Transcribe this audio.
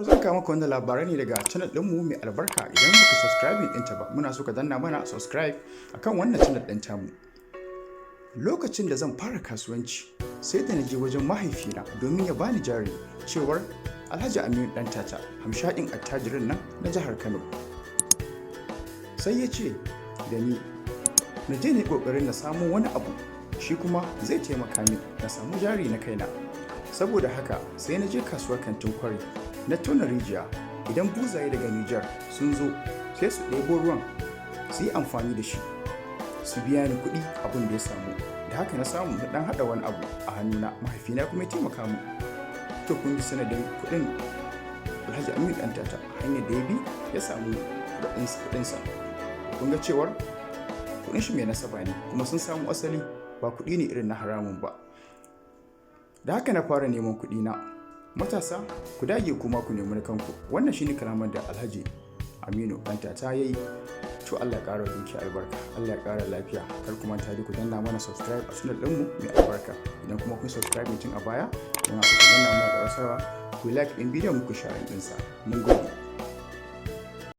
Zan kawo maka wannan labarai ne daga channel ɗinmu mai albarka. Idan baka subscribing ɗinta ba, muna so ka danna mana subscribe akan wannan channel ɗin tamu. Lokacin da zan fara kasuwanci, sai da na je wajen mahaifina domin ya bani jari cewar Alhaji Aminu Ɗantata, hamshakin attajirin nan na jihar Kano. Sai ya ce da ni na je ne ƙoƙarin na samu wani abu, shi kuma zai taimaka min na samu jari na kaina. Saboda haka sai na je kasuwar kantin kwari na tona rijiya. Idan buzaye daga Nijar sun zo sai su ɗebo ruwan su yi amfani da shi su biya ni kuɗi abin da ya samu. Da haka na samu na ɗan haɗa wani abu a hannuna, mahaifina kuma ya taimaka mu. To kun ji sanadin kuɗin Alhaji Aminu Ɗantata, hanyar da ya bi ya samu kuɗinsa. Kun ga cewar kuɗin shi mai nasaba ne kuma sun samu asali, ba kuɗi ne irin na haramun ba. Da haka na fara neman kuɗi na. Matasa, ku dage kuma ku nemi na kanku. Wannan shine kalaman da Alhaji Aminu Ɗantata ya yi. To Allah ya ƙara dukiya albarka, Allah ya ƙara lafiya. Kar ku manta da ku danna mana subscribe a channel ɗinmu mai albarka. Idan kuma kun subscribe tun a baya, muna so ku danna mana ƙararrawa, ku like ɗin bidiyon ku share ɗinsa. Mun gode.